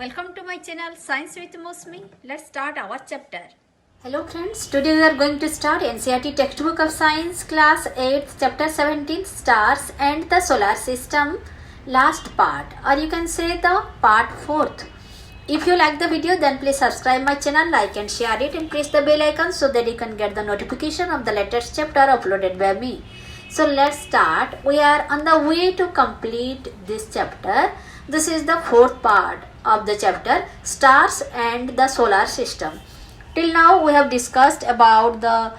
Welcome to my channel Science with Mosmi. Let's start our chapter. Hello friends, today we are going to start NCERT textbook of science class 8 chapter 17 stars and the solar system last part, or you can say the part 4th. If you like the video, then please subscribe my channel, like and share it, and press the bell icon so that you can get the notification of the latest chapter uploaded by me. So let's start. We are on the way to complete this chapter. This is the 4th part of the chapter, stars and the solar system. Till now we have discussed about the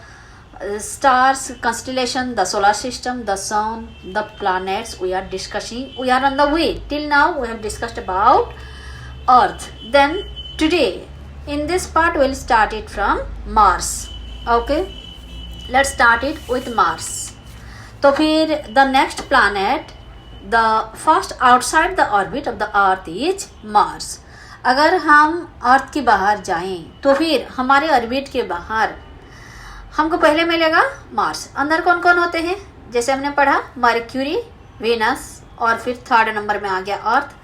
stars, constellation, the solar system, the sun, the planets. We are discussing, we are on the way. Till now we have discussed about earth. Then today in this part we'll start it from Mars. Okay, let's start it with Mars. तो फिर the next planet, the first outside the orbit of the earth is Mars. अगर हम अर्थ के बाहर जाएं तो फिर हमारे ऑर्बिट के बाहर हमको पहले मिलेगा मार्स. अंदर कौन कौन होते हैं, जैसे हमने पढ़ा मर्क्यूरी, वीनस और फिर थर्ड नंबर में आ गया अर्थ.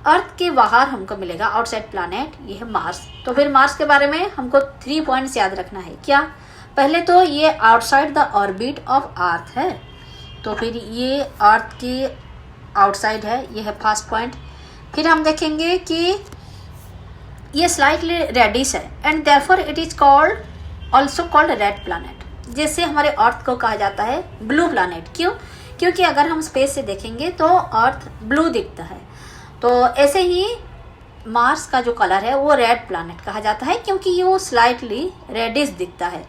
अर्थ के बाहर हमको मिलेगा आउटसाइड प्लैनेट, ये है मार्स. तो फिर मार्स के बारे में हमको 3 पॉइंट्स याद रखना है. क्या? पहले तो ये outside the orbit of earth है, तो फिर ये अर्थ के आउटसाइड है, ये है फर्स्ट पॉइंट. फिर हम देखेंगे कि ये स्लाइटली रेडिश है and therefore it is called also called red planet. जैसे हमारे अर्थ को कहा जाता है ब्लू प्लैनेट. क्यों? क्योंकि अगर हम स्पेस से देखेंगे तो अर्थ ब्लू दिखता है, तो ऐसे ही मार्स का जो कलर है वो रेड प्लैनेट कहा जाता है क्योंकि ये वो स्लाइटली रेडिश दिखता है.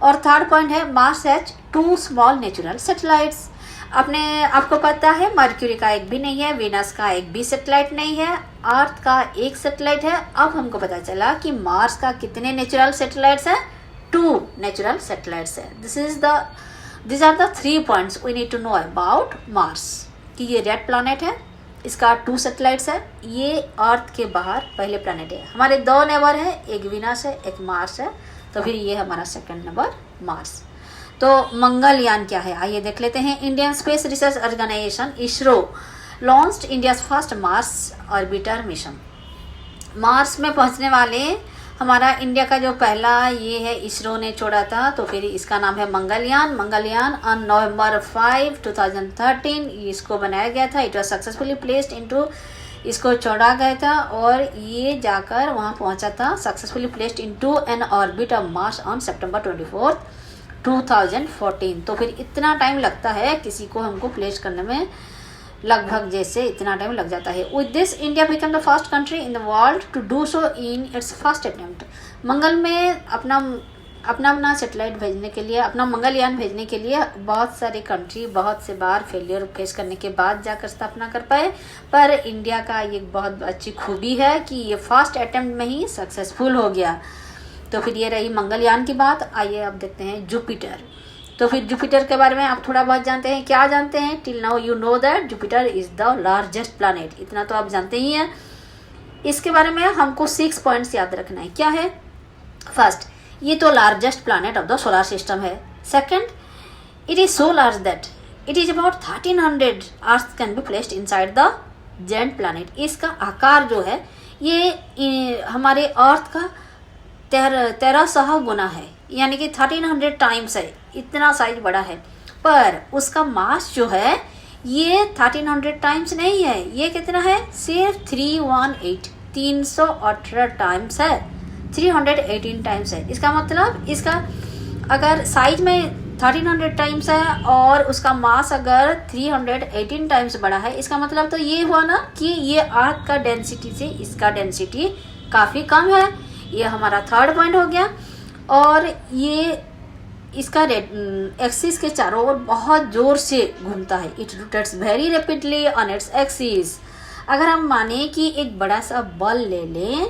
और थर्ड पॉइंट है Mars has 2 small natural satellites. आपको पता है मर्क्यूरी का एक भी नहीं है, वीनस का एक भी सैटेलाइट नहीं है, अर्थ का एक सैटेलाइट है. अब हमको पता चला कि मार्स का कितने नेचुरल सैटेलाइट्स हैं? 2 नेचुरल सैटेलाइट्स हैं. This are the 3 points we need to know about Mars. कि ये रेड प्लैनेट है, इसका 2 सैटेलाइट्स है, ये अर्थ के बाहर पहले प्लैनेट है. हमारे 2 नेबर है, एक वीनस है एक मार्स है, तो फिर ये हमारा सेकंड नंबर मार्स. तो मंगलयान क्या है, आइए देख लेते हैं. Indian Space Research Organisation ISRO launched India's first Mars orbiter mission. Mars में पहुंचने वाले हमारा इंडिया का जो पहला ये है इसरो ने छोड़ा था, तो फिर इसका नाम है मंगलयान. मंगलयान ऑन नवंबर 5, 2013 इसको बनाया गया था. It was successfully placed into, इसको छोड़ा गया था और ये जाकर वहाँ पहुँचा था, successfully placed into an orbit of Mars on सितंबर 24, 2014. तो फिर इतना टाइम लगता है किसी को हमको प्लेस करने में, लगभग जैसे इतना टाइम लग जाता है. With this India become the first country in the world to do so in its first attempt. मंगल में अपना सैटेलाइट भेजने के लिए, अपना मंगलयान भेजने के लिए बहुत सारी कंट्री बहुत से बार फेलियर फेस करने के बाद जाकर स्थापना कर पाए, पर इंडिया का ये बहुत अच्छी खूबी है कि ये फर्स्ट अटेम्प्ट में ही सक्सेसफुल हो गया. तो फिर ये रही मंगलयान की बात. आइए अब देखते हैं जुपिटर. तो फिर जुपिटर के बारे में आप थोड़ा बहुत जानते हैं. क्या जानते हैं? Till now you know that Jupiter is the largest planet. इतना तो आप जानते ही हैं. इसके बारे में हमको 6 पॉइंट्स याद रखना है. क्या है? फर्स्ट, ये तो largest planet of the solar system है. Second, it is so large that it is about 1300 earth can be placed inside the giant planet. इसका आकार जो है ये हमारे अर्थ का 1300 गुना है, यानी कि 1300 टाइम्स है. इतना साइज बड़ा है, पर उसका मास जो है ये 1300 टाइम्स नहीं है. ये कितना है? सिर्फ 318 टाइम्स है, 318 टाइम्स है. इसका मतलब इसका अगर साइज में 1300 टाइम्स है और उसका मास अगर 318 टाइम्स बड़ा है, इसका मतलब तो ये हुआ ना कि ये अर्थ का डेंसिटी से इसका डेंसिटी काफ़ी कम है. ये हमारा थर्ड पॉइंट हो गया. और ये इसका एक्सिस के चारों ओर बहुत जोर से घूमता है. It rotates very rapidly on its axis. अगर हम माने कि एक बड़ा सा बल ले लें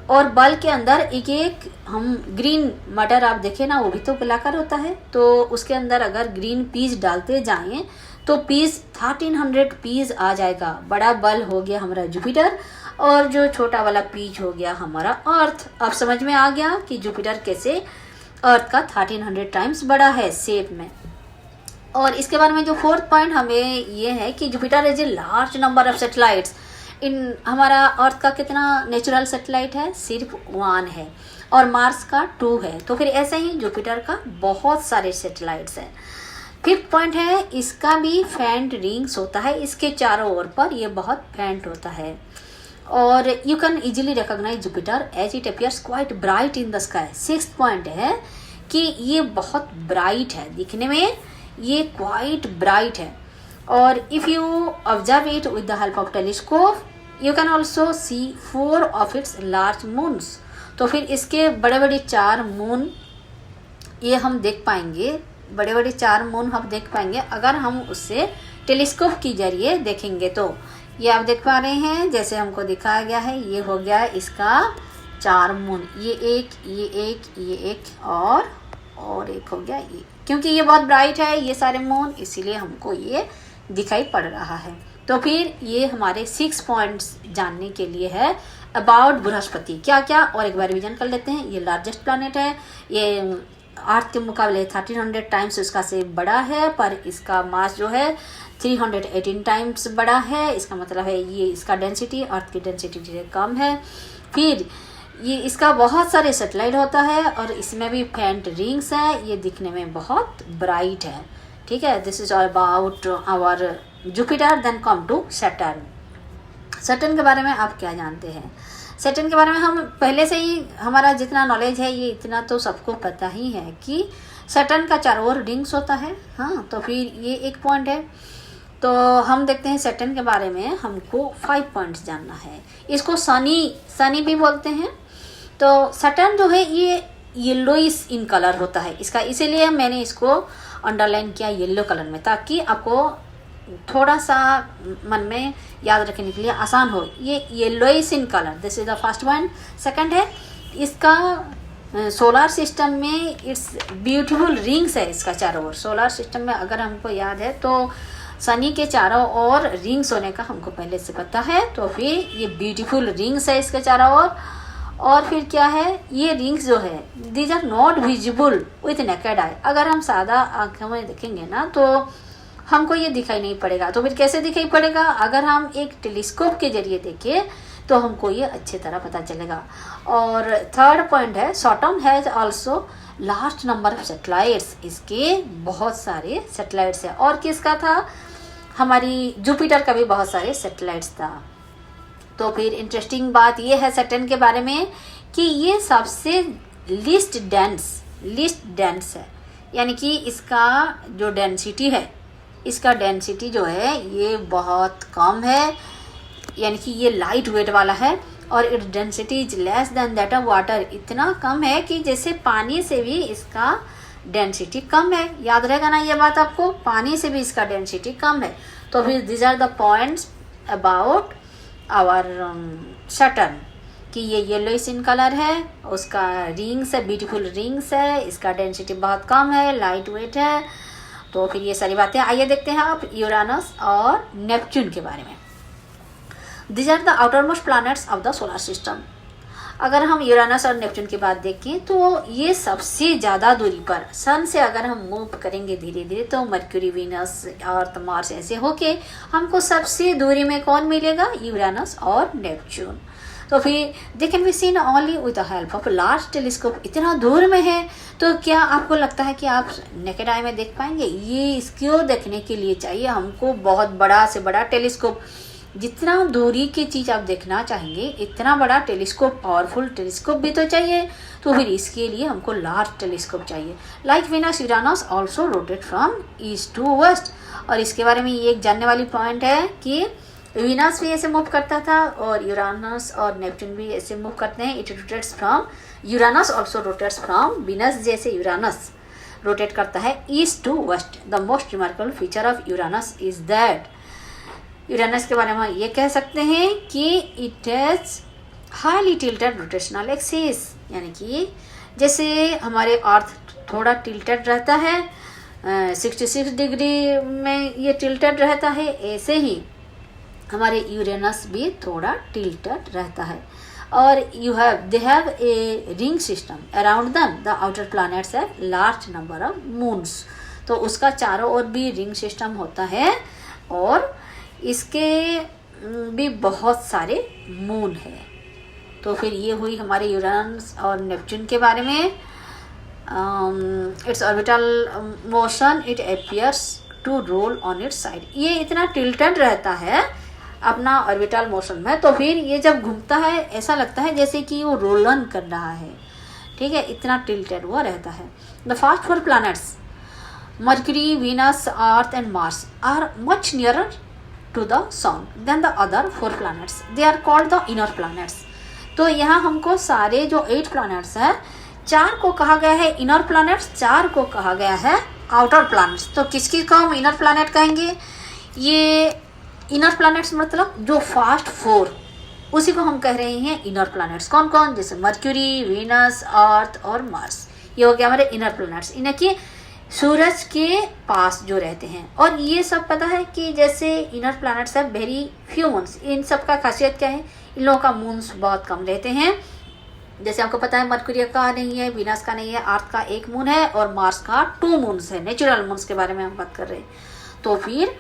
और बल के अंदर एक हम ग्रीन मटर आप देखें ना, वो भी तो गोलाकार होता है, तो उसके अंदर अगर ग्रीन पीस डालते जाएं तो पीस 1300 पीस आ जाएगा. बड़ा बल हो गया हमारा जुपिटर और जो छोटा वाला पीस हो गया हमारा अर्थ. अब समझ में आ गया कि जुपिटर कैसे अर्थ का 1300 टाइम्स बड़ा है शेप में. और इसके बारे में जो 4th पॉइंट हमें ये है कि Jupiter is a large number of satellites in हमारा अर्थ का कितना नेचुरल सैटेलाइट है, सिर्फ 1 है, और मार्स का 2 है। तो फिर ऐसे ही जुपिटर का बहुत सारे सैटेलाइट्स हैं। फिफ्थ पॉइंट है, इसका भी फेंट रिंग्स होता है, इसके चारों ओर पर ये बहुत फेंट होता है। और you can easily recognise Jupiter as it appears quite bright in the sky. Sixth point है कि ये बहुत ब्राइट है, दिखने में ये क्वाइट ब्राइट है। और if you observe it with the help of telescope you can also see 4 of its large moons. तो फिर इसके बड़े बड़े 4 मून ये हम देख पाएंगे, बड़े बड़े 4 मून हम देख पाएंगे अगर हम उससे टेलीस्कोप के जरिए देखेंगे। तो ये आप देख पा रहे हैं, जैसे हमको दिखाया गया है, ये हो गया इसका 4 मून, ये एक, ये एक, ये एक और एक हो गया ये। क्योंकि ये बहुत ब्राइट है ये सारे मून, इसीलिए हमको ये दिखाई पड़ रहा है। तो फिर ये हमारे 6 पॉइंट्स जानने के लिए है अबाउट बृहस्पति क्या क्या, और एक बार रिवीजन कर लेते हैं। ये लार्जेस्ट प्लैनेट है, ये अर्थ के मुकाबले 1300 टाइम्स उसका से बड़ा है, पर इसका मास जो है 318 टाइम्स बड़ा है। इसका मतलब है ये इसका डेंसिटी अर्थ की डेंसिटी से कम है। फिर ये इसका बहुत सारे सैटेलाइट होता है और इसमें भी फेंट रिंग्स है, ये दिखने में बहुत ब्राइट है। ठीक है, this is all about our Jupiter. Then come to Saturn. Saturn के बारे में आप क्या जानते हैं? सैटर्न के बारे में हम पहले से ही हमारा जितना नॉलेज है ये इतना तो सबको पता ही है कि सैटर्न का चारों ओर रिंग्स होता है। हाँ, तो फिर ये एक पॉइंट है। तो हम देखते हैं सैटर्न के बारे में हमको 5 पॉइंट्स जानना है। इसको सनी भी बोलते हैं। तो सैटर्न जो है ये येलोइश इन कलर होता है इसका, इसीलिए मैंने इसको अंडरलाइन किया येलो कलर में, ताकि आपको थोड़ा सा मन में याद रखने के लिए आसान हो। ये yellowish in colour, this is the first one. Second है इसका सोलर सिस्टम में इट्स ब्यूटीफुल रिंग्स है इसका चारों ओर। सोलर सिस्टम में अगर हमको याद है तो सनी के चारों ओर रिंग्स होने का हमको पहले से पता है। तो फिर ये ब्यूटीफुल रिंग्स है इसके चारों ओर। और फिर क्या है, ये रिंग्स जो है these are not visible with naked eye. अगर हम सादा आंखों में देखेंगे ना तो हमको ये दिखाई नहीं पड़ेगा। तो फिर कैसे दिखाई पड़ेगा? अगर हम एक टेलीस्कोप के जरिए देखें तो हमको ये अच्छी तरह पता चलेगा। और थर्ड पॉइंट है Saturn has also large number of satellites. इसके बहुत सारे सैटेलाइट्स हैं। और किसका था? हमारी जुपिटर का भी बहुत सारे सैटेलाइट्स था। तो फिर इंटरेस्टिंग बात ये है सैटर्न के बारे में कि ये सबसे लिस्ट डेंस है, यानी कि इसका जो डेंसिटी है, इसका डेंसिटी जो है ये बहुत कम है, यानी कि ये लाइट वेट वाला है। और its density is less than that of water. इतना कम है कि जैसे पानी से भी इसका डेंसिटी कम है। याद रहेगा ना ये बात आपको, पानी से भी इसका डेंसिटी कम है। तो फिर this are the points about our Saturn कि ये येलोइश इन कलर है, उसका रिंग्स है, ब्यूटीफुल रिंग्स है, इसका डेंसिटी बहुत कम है, लाइट वेट है। तो फिर ये सारी बातें आइए देखते हैं आप यूरानस और नेपच्यून के बारे में। These are the outermost planets of the solar system. अगर हम यूरानस और नेपच्यून की बात देखें तो ये सबसे ज़्यादा दूरी पर, सन से अगर हम मूव करेंगे धीरे धीरे तो मरक्यूरी, वीनस, अर्थ, मार्स ऐसे होके हमको सबसे दूरी में कौन मिलेगा? यूरानस और नेपच्यून। तो फिर they can be seen only with the help of large telescope. इतना दूर में है तो क्या आपको लगता है कि आप नेकेड आई में देख पाएंगे? ये इसको देखने के लिए चाहिए हमको बहुत बड़ा से बड़ा टेलीस्कोप। जितना दूरी की चीज़ आप देखना चाहेंगे इतना बड़ा टेलीस्कोप, पावरफुल टेलीस्कोप भी तो चाहिए। तो फिर इसके लिए हमको लार्ज टेलीस्कोप चाहिए। Like Venus, Uranus also rotate from east to west. और इसके बारे में ये एक जानने वाली पॉइंट है कि वीनस भी ऐसे मूव करता था और यूरानस और नेपच्यून भी ऐसे मूव करते हैं। It rotates from, Uranus also rotates from Venus, जैसे यूरानस रोटेट करता है east to west. The most remarkable feature of Uranus is that, Uranus के बारे में ये कह सकते हैं कि it has highly tilted rotational axis, यानी कि जैसे हमारे अर्थ थोड़ा टिल्टेड रहता है 66 डिग्री में ये टिल्टेड रहता है, ऐसे ही हमारे यूरेनस भी थोड़ा टिल्टेड रहता है। और दे have a ring system around them. The outer planets have large number of moons. तो उसका चारों ओर भी रिंग सिस्टम होता है। और इसके भी बहुत सारे मून है। तो फिर ये हुई हमारे यूरेनस और नेपच्यून के बारे में। Its orbital motion, it appears to roll on its side. ये इतना टिल्टेड रहता है अपना ऑर्बिटल मोशन में, तो फिर ये जब घूमता है ऐसा लगता है जैसे कि वो रोलन कर रहा है, ठीक है, इतना टिल्टेड वो रहता है। The first 4 planets Mercury, Venus, Earth and Mars are much nearer to the sun than the other 4 planets, they are called the inner planets. तो यहाँ हमको सारे जो 8 प्लैनेट्स हैं, 4 को कहा गया है इनर प्लैनेट्स, 4 को कहा गया है आउटर प्लैनेट्स। तो किसकी को हम इनर प्लैनेट कहेंगे? ये इनर प्लैनेट्स मतलब जो फर्स्ट 4, उसी को हम कह रहे हैं इनर प्लैनेट्स। कौन कौन? जैसे मर्क्यूरी, वीनस, अर्थ और मार्स, ये हो गया हमारे इनर प्लैनेट्स। इन्हें कि सूरज के पास जो रहते हैं। और ये सब पता है कि जैसे इनर प्लैनेट्स है वेरी फ्यू मून्स, इन सब का खासियत क्या है? इन लोगों का मून्स बहुत कम रहते हैं। जैसे आपको पता है मर्क्यूरी का नहीं है, वीनस का नहीं है, अर्थ का 1 मून है और मार्स का 2 मून्स है। नेचुरल मून्स के बारे में हम बात कर रहे हैं। तो फिर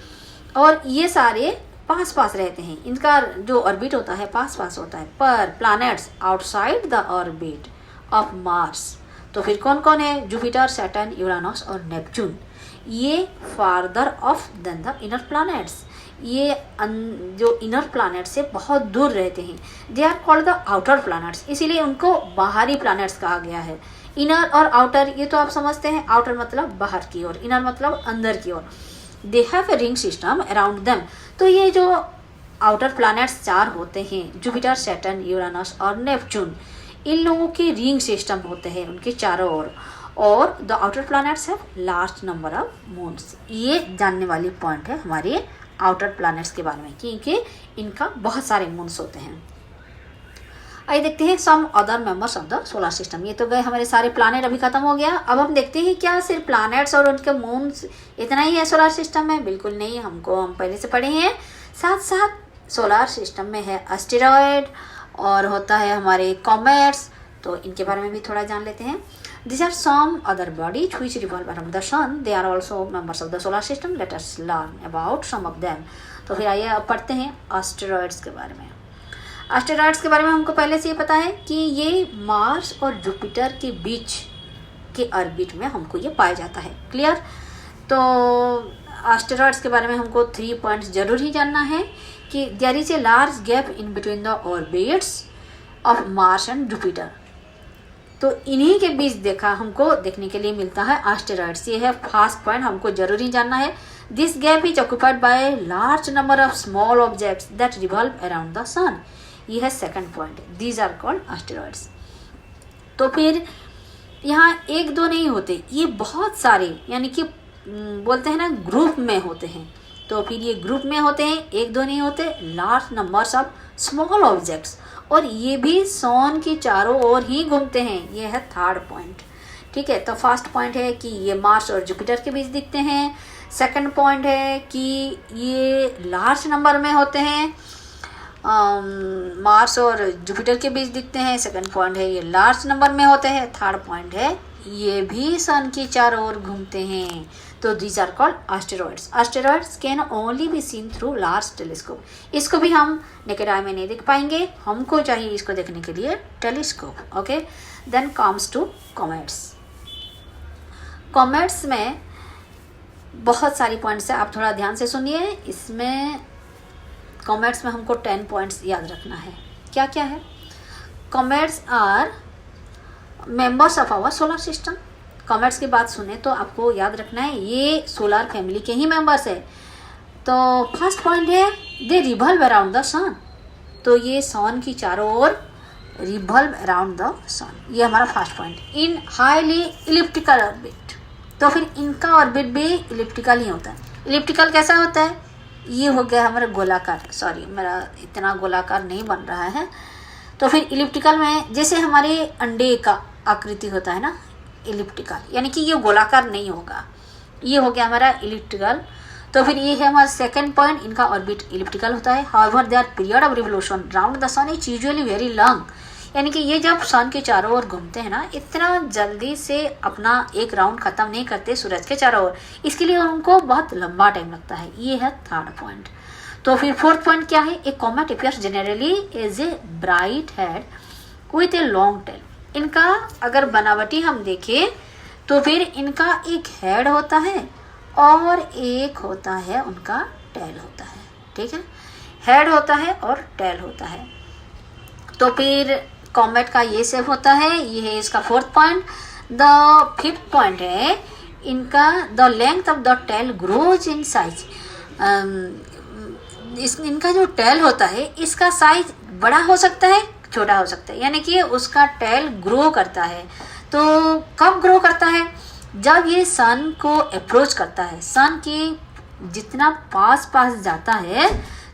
और ये सारे पास पास रहते हैं, इनका जो ऑर्बिट होता है पास पास होता है। पर planets outside the orbit of Mars, तो फिर कौन कौन है? जुपिटर, सैटर्न, यूरेनस और नेपच्यून, ये farther off than the inner planets, ये जो इनर प्लैनेट से बहुत दूर रहते हैं। They are called the outer planets, इसीलिए उनको बाहरी प्लैनेट्स कहा गया है। इनर और आउटर ये तो आप समझते हैं, आउटर मतलब बाहर की ओर, इनर मतलब अंदर की ओर। They have a ring system around them. तो ये जो आउटर प्लैनेट्स 4 होते हैं, जुपिटर, सैटर्न, यूरेनस और नेपच्यून, इन लोगों के रिंग सिस्टम होते हैं उनके चारों ओर। और the outer planets have large number of moons. ये जानने वाली पॉइंट है हमारे आउटर प्लैनेट्स के बारे में, क्योंकि इनका बहुत सारे मून्स होते हैं। आइए देखते हैं some other members of the solar system. ये तो गए हमारे सारे प्लैनेट, अभी खत्म हो गया। अब हम देखते हैं क्या सिर्फ प्लैनेट्स और उनके मून्स इतना ही है सोलर सिस्टम में? बिल्कुल नहीं, हम पहले से पढ़े हैं। साथ साथ सोलर सिस्टम में है एस्टेरॉयड और होता है हमारे कॉमेट्स, तो इनके बारे में भी थोड़ा जान लेते हैं। These are some other bodies which revolve around the sun. They are also members of the solar system. Let us learn about some of them. तो फिर आइए अब पढ़ते हैं एस्टेरॉयड्स के बारे में। एस्टेरॉयड्स के बारे में हमको पहले से ही पता है कि ये मार्स और जुपिटर के बीच के ऑर्बिट में हमको ये पाया जाता है। क्लियर? तो एस्टेरॉयड्स के बारे में हमको 3 पॉइंट्स जरूर ही जानना है कि there is a large gap in between the orbits of Mars and Jupiter. तो इन्हीं के बीच हमको देखने के लिए मिलता है एस्टेरॉयड्स। ये है फर्स्ट पॉइंट, हमको जरूरी जानना है। This gap is occupied by large number of small objects that revolve around the sun. ये है second point, these are called asteroids. तो फिर यहाँ 1-2 नहीं होते, ये बहुत सारे, यानी कि बोलते हैं ना ग्रुप में होते हैं। तो फिर ये ग्रुप में होते हैं, 1-2 नहीं होते, large numbers of small objects, और ये भी सन की चारों ओर ही घूमते हैं। ये है थर्ड पॉइंट। ठीक है, तो फर्स्ट पॉइंट है कि ये मार्स और जुपिटर के बीच दिखते हैं। सेकंड पॉइंट है कि ये लार्ज नंबर में होते हैं, मार्स और जुपिटर के बीच दिखते हैं। सेकंड पॉइंट है ये लार्ज नंबर में होते हैं। थर्ड पॉइंट है ये भी सन की चारों ओर घूमते हैं। तो these are called asteroids. Asteroids can only be seen through large telescope. इसको भी हम नेकेड आई में नहीं देख पाएंगे, हमको चाहिए इसको देखने के लिए telescope. Okay, then comes to comets. Comets में बहुत सारी पॉइंट्स है, आप थोड़ा ध्यान से सुनिए। इसमें कॉमेट्स में हमको 10 पॉइंट्स याद रखना है। क्या क्या है? Comets are members of our solar system. Comets की बात सुने तो आपको याद रखना है ये सोलर फैमिली के ही मेंबर्स है। तो फर्स्ट पॉइंट है दे रिवॉल्व अराउंड द सन। तो ये सन की चारों ओर रिवॉल्व अराउंड द सन, ये हमारा फर्स्ट पॉइंट। इन हाईली इलिप्टिकल ऑर्बिट। तो फिर इनका ऑर्बिट भी इलिप्टिकल ही होता है। इलिप्टिकल कैसा होता है? ये हो गया हमारा गोलाकार, सॉरी मेरा इतना गोलाकार नहीं बन रहा है। तो फिर इलिप्टिकल में जैसे हमारे अंडे का आकृति होता है ना, इलिप्टिकल, यानी कि ये गोलाकार नहीं होगा। ये हो गया हमारा इलिप्टिकल। तो फिर ये है हमारा सेकंड पॉइंट, इनका ऑर्बिट इलिप्टिकल होता है। However their period of revolution round the sun is usually very long. यानी कि ये जब सन के चारों ओर घूमते हैं ना, इतना जल्दी से अपना एक राउंड खत्म नहीं करते सूरज के चारों ओर, इसके लिए उनको बहुत लंबा टाइम लगता है। ये है थर्ड पॉइंट। तो फिर फोर्थ पॉइंट क्या है, a comet appears generally as a bright head with a long tail. इनका अगर बनावटी हम देखें तो फिर इनका एक हेड होता है और एक होता है उनका टेल होता है, ठीक है, हेड होता है और टेल होता है। तो फिर कॉमेट का ये शेप होता है, ये है इसका fourth point. The fifth point है इनका, the length of the tail grows in size. इनका जो टेल होता है इसका साइज बड़ा हो सकता है, छोटा हो सकता है, यानी कि उसका टेल ग्रो करता है। तो कब ग्रो करता है, जब ये सन को अप्रोच करता है, सन के जितना पास पास जाता है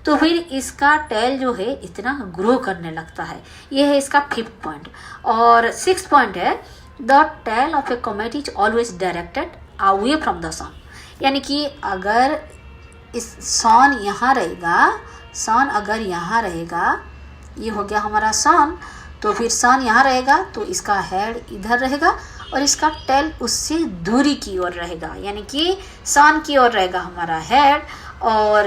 तो फिर इसका टेल जो है इतना ग्रो करने लगता है। ये है इसका फिफ्थ पॉइंट। और सिक्स पॉइंट है, the tail of a comet is always directed away from the sun. यानी कि अगर इस सन यहाँ रहेगा, सन अगर यहाँ रहेगा, ये हो गया हमारा सन, तो फिर सन यहाँ रहेगा तो इसका हेड इधर रहेगा और इसका टेल उससे दूरी की ओर रहेगा, यानी कि सन की ओर रहेगा हमारा हेड और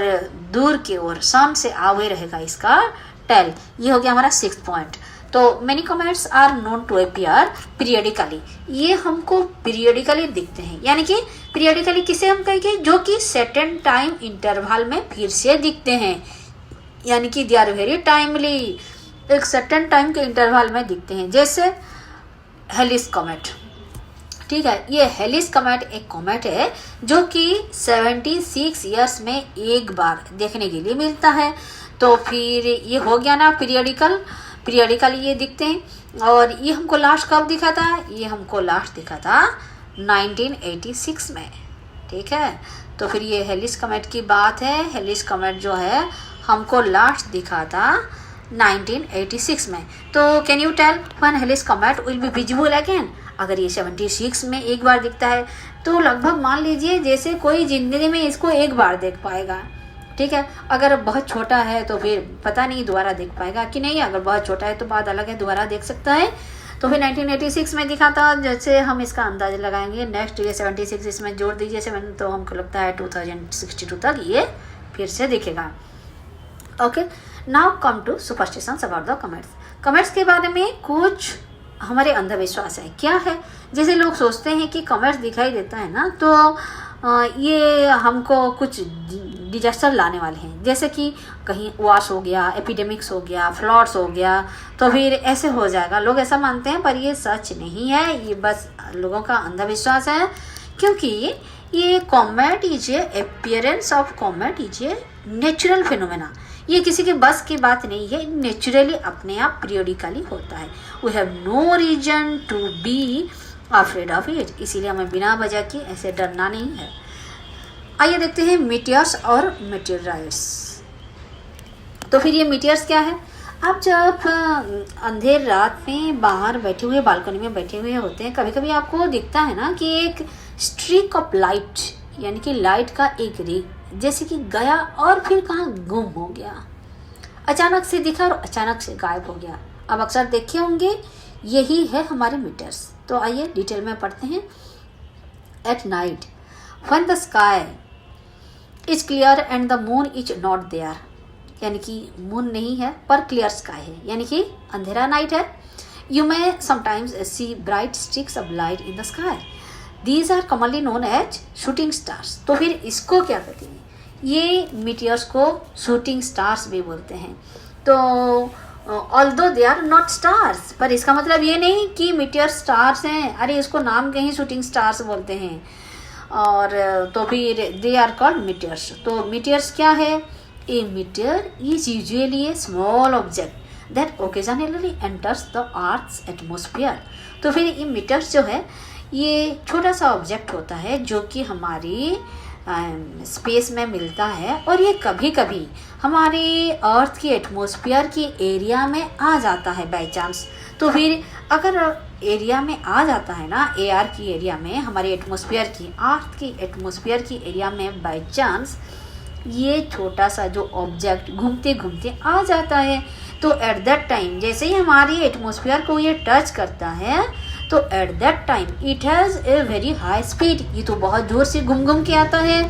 दूर की ओर सन से आगे रहेगा इसका टेल। ये हो गया हमारा सिक्स पॉइंट। तो many comets are known to appear periodically. ये हमको पीरियडिकली दिखते हैं, यानी कि पीरियडिकली किसे हम कहेंगे, जो कि सर्टेन टाइम इंटरवल में फिर से दिखते हैं, यानी कि दे आर वेरी टाइमली, एक सर्टेन टाइम के इंटरवल में दिखते हैं। जैसे हेलिस कॉमेट, ठीक है, ये हेलिस कॉमेट एक कॉमेट है जो कि 76 ईयर्स में एक बार देखने के लिए मिलता है। तो फिर ये हो गया ना पीरियडिकली ये दिखते हैं। और ये हमको लास्ट कब दिखा था, ये हमको लास्ट दिखा था 1986 में, ठीक है। तो फिर ये हेलिस कॉमेट की बात है। हेलिस कॉमेट जो है हमको लास्ट दिखा था 1986 में। तो can you tell when Halley's comet will be visible again. अगर ये 76 में एक बार दिखता है तो लगभग मान लीजिए जैसे कोई जिंदगी में इसको एक बार देख पाएगा, ठीक है। अगर बहुत छोटा है तो फिर पता नहीं दोबारा देख पाएगा कि नहीं, अगर बहुत छोटा है तो बात अलग है, दोबारा देख सकता है। तो फिर 1986 में दिखा था, जैसे हम इसका अंदाजा लगाएंगे। नेक्स्ट ये 76 इसमें जोड़ दीजिए 7, तो हमको लगता है 2062 तक ये फिर से दिखेगा। Okay, now come to superstitions about the comets. Comets के बारे में कुछ हमारे अंधविश्वास है। क्या है, जैसे लोग सोचते हैं कि कॉमेट्स दिखाई देता है ना तो ये हमको कुछ डिजास्टर लाने वाले हैं, जैसे कि कहीं वाश हो गया, एपिडेमिक्स हो गया, फ्लड्स हो गया, तो फिर ऐसे हो जाएगा। लोग ऐसा मानते हैं, पर ये सच नहीं है, ये बस लोगों का अंधविश्वास है। क्योंकि ये comet is a appearance of comet is a natural phenomena. ये किसी के बस की बात नहीं है, नेचुरली अपने आप पीरियडिकली होता है। We have no reason to be afraid of it, इसीलिए हमें बिना वजह के ऐसे डरना नहीं है। आइए देखते हैं मीटियर्स और मेटेओराइट्स। तो फिर ये मीटियर्स क्या है, आप जब अंधेर रात में बाहर बैठे हुए, बालकनी में बैठे हुए होते हैं, कभी कभी आपको दिखता है ना कि एक स्ट्रीक ऑफ लाइट, यानी कि लाइट का एक रे जैसे कि गया और फिर कहाँ गुम हो गया, अचानक से दिखा और अचानक से गायब हो गया। अब अक्सर देखे होंगे, यही है हमारे मीटर्स। तो आइए डिटेल में पढ़ते हैं। At night when the sky is clear and the moon is not there, यानी कि मून नहीं है पर क्लियर स्काई है, यानी कि अंधेरा नाइट है। You may sometimes see bright streaks of light in the sky, these are commonly known as shooting stars. तो फिर इसको क्या कहते हैं, ये मीटियर्स को शूटिंग स्टार्स भी बोलते हैं। तो although they are not stars, पर इसका मतलब ये नहीं कि मीटियर स्टार्स हैं, अरे इसको नाम कहीं शूटिंग स्टार्स बोलते हैं। और तो फिर दे आर कॉल्ड मीटियर्स। तो मीटियर्स क्या है, a meteor is usually a small object that occasionally enters the earth's atmosphere. तो फिर ये मीटियर्स जो है ये छोटा सा ऑब्जेक्ट होता है जो कि हमारी स्पेस में मिलता है, और ये कभी कभी हमारे अर्थ की एटमॉस्फेयर की एरिया में आ जाता है बाय चांस। तो फिर अगर एरिया में आ जाता है ना, एआर की एरिया में, हमारे एटमॉस्फेयर की, अर्थ की एटमॉस्फेयर की एरिया में बाय चांस ये छोटा सा जो ऑब्जेक्ट घूमते घूमते आ जाता है, तो एट दैट टाइम जैसे ही हमारी एटमॉस्फेयर को ये टच करता है तो at that time it has a very high speed, ये तो बहुत जोर से घूम घूम के आता है।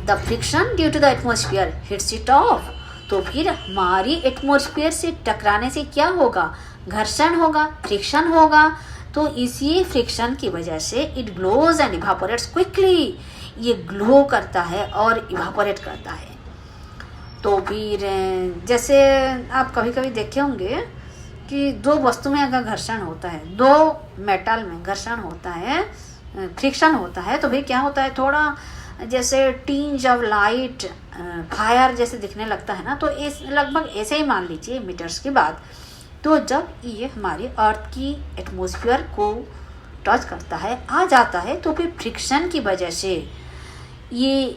The friction due to the atmosphere hits it off, तो फिर हमारी एटमोसफियर से टकराने से क्या होगा, घर्षण होगा, फ्रिक्शन होगा। तो इसी फ्रिक्शन की वजह से इट ग्लोज एंड इवापोरेट्स क्विकली, ये ग्लो करता है और इवापोरेट करता है। तो फिर जैसे आप कभी कभी देखे होंगे कि दो वस्तु में अगर घर्षण होता है, दो मेटल में घर्षण होता है, फ्रिक्शन होता है, तो फिर क्या होता है, थोड़ा जैसे टिंज ऑफ लाइट फायर जैसे दिखने लगता है ना। तो इस लगभग ऐसे ही मान लीजिए मीटर्स की बात। तो जब ये हमारी अर्थ की एटमॉस्फेयर को टच करता है, आ जाता है, तो फिर फ्रिक्शन की वजह से ये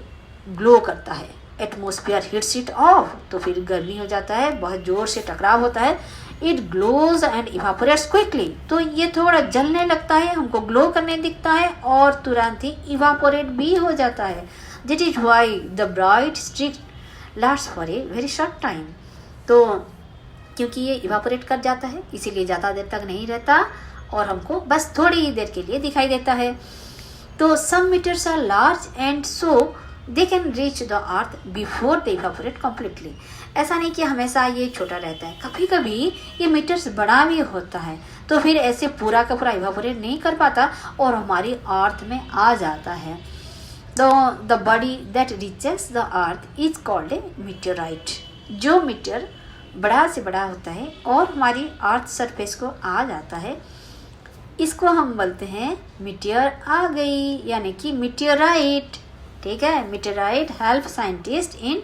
ग्लो करता है। एटमॉस्फेयर हिट्स इट ऑफ, तो फिर गर्मी हो जाता है, बहुत जोर से टकराव होता है। इट ग्लोज एंड इवापोरेट्स क्विकली, तो ये थोड़ा जलने लगता है, हमको ग्लो करने दिखता है और तुरंत ही इवापोरेट भी हो जाता है। That is why the bright streak lasts for a very short time. तो क्योंकि ये इवापोरेट कर जाता है, इसीलिए ज़्यादा देर तक नहीं रहता और हमको बस थोड़ी ही देर के लिए दिखाई देता है। तो some meteors are large and so they can reach the earth before they evaporate completely. ऐसा नहीं कि हमेशा ये छोटा रहता है, कभी कभी ये मीटर्स बड़ा भी होता है, तो फिर ऐसे पूरा का पूरा इवापोरेट नहीं कर पाता और हमारी अर्थ में आ जाता है। तो the body that reaches the earth is called a meteorite. जो मीटर बड़ा से बड़ा होता है और हमारी अर्थ सरफेस को आ जाता है, इसको हम बोलते हैं मीटियर आ गई, यानी कि मीटेराइट। ठीक है, meteorite help scientist in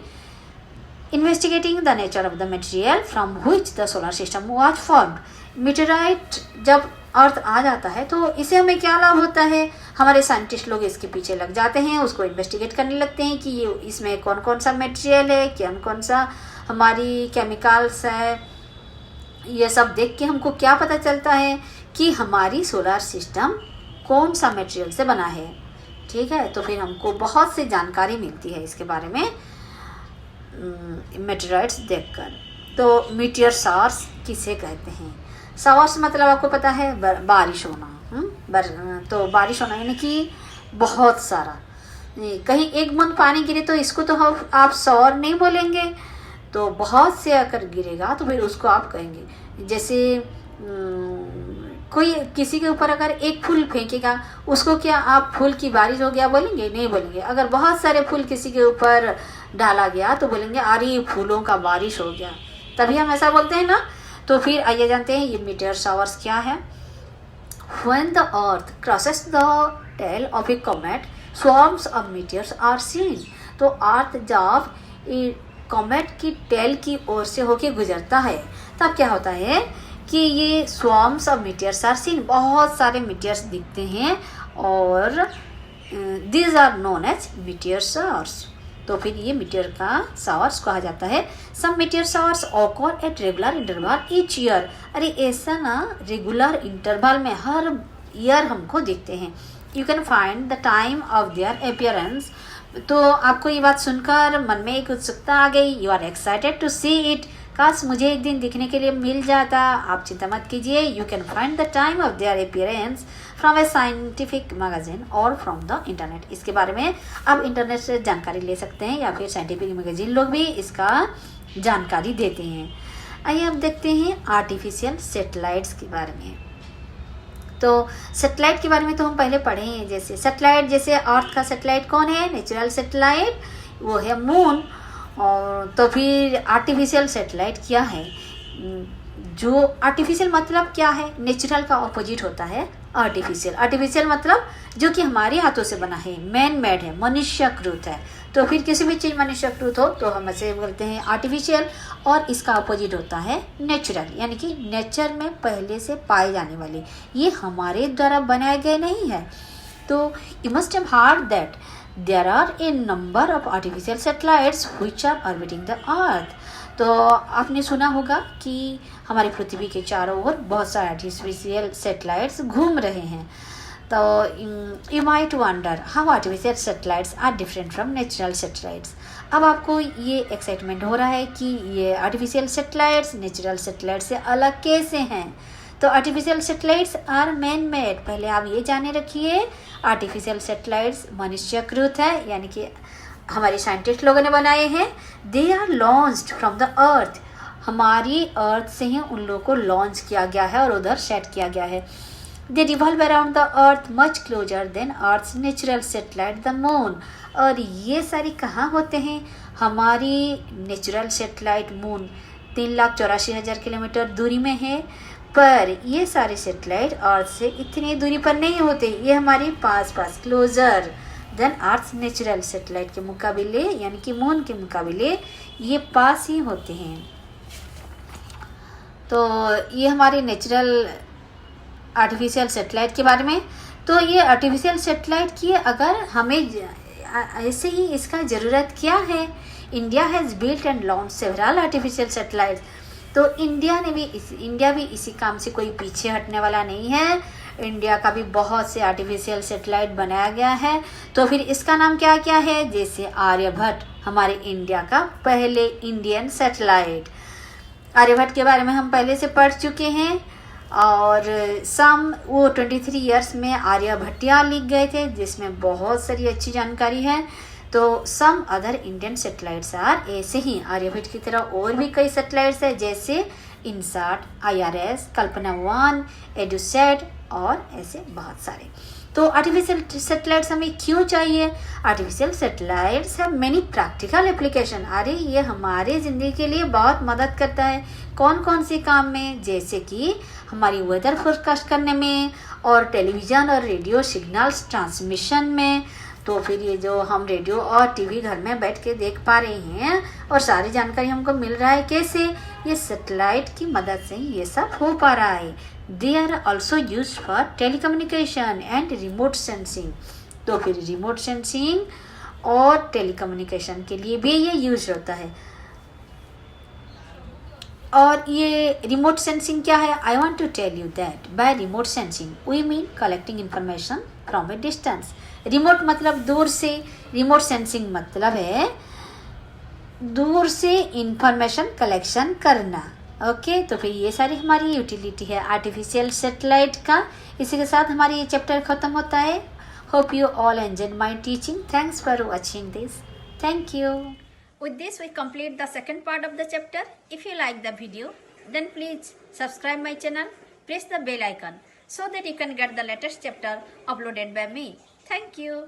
investigating the nature of the material from which the solar system was formed. Meteorite जब अर्थ आ जाता है तो इससे हमें क्या लाभ होता है, हमारे साइंटिस्ट लोग इसके पीछे लग जाते हैं, उसको इन्वेस्टिगेट करने लगते हैं कि ये इसमें कौन कौन सा मटेरियल है, कौन कौन सा हमारी केमिकल्स है। ये सब देख के हमको क्या पता चलता है कि हमारी सोलर सिस्टम कौन सा मटेरियल से बना है। ठीक है, तो फिर हमको बहुत सी जानकारी मिलती है इसके बारे में मेटेराइट्स देखकर। तो मीटियर शॉवर्स किसे कहते हैं? शॉवर्स मतलब आपको पता है बारिश होना। तो बारिश होना यानी कि बहुत सारा, कहीं एक बूंद पानी गिरे तो इसको तो आप शॉवर नहीं बोलेंगे, तो बहुत से अगर गिरेगा तो फिर उसको आप कहेंगे। जैसे कोई किसी के ऊपर अगर एक फूल फेंकेगा, उसको क्या आप फूल की बारिश हो गया बोलेंगे? नहीं बोलेंगे। अगर बहुत सारे फूल किसी के ऊपर डाला गया तो बोलेंगे अरे फूलों का बारिश हो गया, तभी हम ऐसा बोलते हैं ना। तो फिर आइए जानते हैं ये मीटियर शॉवर्स क्या है। When the earth crosses the tail of a comet, swarms of meteors are seen। तो अर्थ जब कॉमेट की टेल की ओर से होके गुजरता है तब क्या होता है कि ये swarms of meteors are seen, बहुत सारे मीटियर्स दिखते हैं और these are known as meteor showers. तो फिर ये मीटियर का शॉवर्स कहा जाता है। Some meteor showers occur at regular interval each year. अरे ऐसा ना रेगुलर इंटरवल में हर ईयर हमको दिखते हैं। You can find the time of their appearance. तो आपको ये बात सुनकर मन में एक उत्सुकता आ गई, you are excited to see it. काश मुझे एक दिन दिखने के लिए मिल जाता। आप चिंता मत कीजिए, you can find the time of their appearance from A scientific magazine और फ्रॉम द इंटरनेट। इसके बारे में आप इंटरनेट से जानकारी ले सकते हैं या फिर साइंटिफिक मैगजीन लोग भी इसका जानकारी देते हैं। आइए अब देखते हैं आर्टिफिशियल सैटेलाइट्स के बारे में। तो सैटेलाइट के बारे में तो हम पहले पढ़े हैं। जैसे सैटेलाइट, जैसे अर्थ का सैटेलाइट कौन है? नेचुरल सैटेलाइट, वो है मून। और तो फिर आर्टिफिशियल सैटेलाइट क्या है? जो आर्टिफिशियल मतलब क्या है? नेचुरल का ऑपोजिट होता है आर्टिफिशियल। आर्टिफिशियल मतलब जो कि हमारे हाथों से बना है, मैन मेड है, मनुष्यकृत है। तो फिर किसी भी चीज़ मनुष्यकृत हो तो हम ऐसे बोलते हैं आर्टिफिशियल। और इसका अपोजिट होता है नेचुरल, यानी कि नेचर में पहले से पाए जाने वाले, ये हमारे द्वारा बनाए गए नहीं है। तो you must have heard that there are a number of artificial satellites which are orbiting the earth. तो आपने सुना होगा कि हमारी पृथ्वी के चारों ओर बहुत सारे आर्टिफिशियल सैटेलाइट्स घूम रहे हैं। तो you might wonder how artificial satellites are different from natural satellites. अब आपको ये एक्साइटमेंट हो रहा है कि ये आर्टिफिशियल सैटेलाइट्स नेचुरल सैटेलाइट से अलग कैसे हैं। तो artificial satellites are man made. पहले आप ये जाने रखिए, आर्टिफिशियल सैटेलाइट्स मनुष्यकृत है, यानी कि हमारे साइंटिस्ट लोगों ने बनाए हैं। They are launched from the earth, हमारी अर्थ से ही उन लोगों को लॉन्च किया गया है और उधर सेट किया गया है। They revolve around the earth much closer than earth's natural satellite the moon. और ये सारी कहाँ होते हैं? हमारी नेचुरल सैटेलाइट मून 3,84,000 किलोमीटर दूरी में है, पर ये सारे सैटेलाइट अर्थ से इतनी दूरी पर नहीं होते, ये हमारे पास क्लोजर देन अर्थ नेचुरल सैटेलाइट के मुकाबले, यानी कि मून के मुकाबले ये पास ही होते हैं। तो ये हमारे नेचुरल आर्टिफिशियल सैटेलाइट के बारे में। तो ये आर्टिफिशियल सैटेलाइट की अगर हमें ऐसे ही इसका ज़रूरत क्या है? India has built and launch several artificial satellite. तो इंडिया भी इसी काम से कोई पीछे हटने वाला नहीं है। इंडिया का भी बहुत से आर्टिफिशियल सैटेलाइट बनाया गया है। तो फिर इसका नाम क्या क्या है? जैसे आर्यभट्ट, हमारे इंडिया का पहले इंडियन सैटेलाइट। आर्यभट्ट के बारे में हम पहले से पढ़ चुके हैं। और वो 23 ईयर्स में आर्यभट्टिया लिख गए थे, जिसमें बहुत सारी अच्छी जानकारी है। तो some other Indian satellites are, ऐसे ही आर्यभट्ट की तरह और भी कई सैटेलाइट्स है, जैसे इनसाट, IRS, कल्पना 1, एडुसैट और ऐसे बहुत सारे। तो आर्टिफिशियल सैटेलाइट्स हमें क्यों चाहिए? Artificial satellites have many practical application. अरे ये हमारे ज़िंदगी के लिए बहुत मदद करता है। कौन कौन से काम में? जैसे कि हमारी वेदर फोरकास्ट करने में, और टेलीविज़न और रेडियो सिग्नल्स ट्रांसमिशन में। तो फिर ये जो हम रेडियो और टीवी घर में बैठ के देख पा रहे हैं और सारी जानकारी हमको मिल रहा है, कैसे? ये सैटेलाइट की मदद से ये सब हो पा रहा है। They are also use for telecommunication and remote sensing. तो फिर रिमोट सेंसिंग और टेलीकम्युनिकेशन के लिए भी ये यूज होता है। और ये रिमोट सेंसिंग क्या है? I want to tell you that by remote sensing we mean collecting information from a distance. Remote मतलब दूर से, रिमोट सेंसिंग मतलब है दूर से इंफॉर्मेशन कलेक्शन करना। ओके, तो फिर ये सारी हमारी यूटिलिटी है आर्टिफिशियल सैटेलाइट का। इसी के साथ हमारी ये चैप्टर खत्म होता है। Hope you all enjoyed my teaching. Thanks for watching this. Thank you. With this, we complete the second part of the chapter. If you like the video, then please subscribe my channel, press the bell icon so that you can get the latest chapter uploaded by me. Thank you.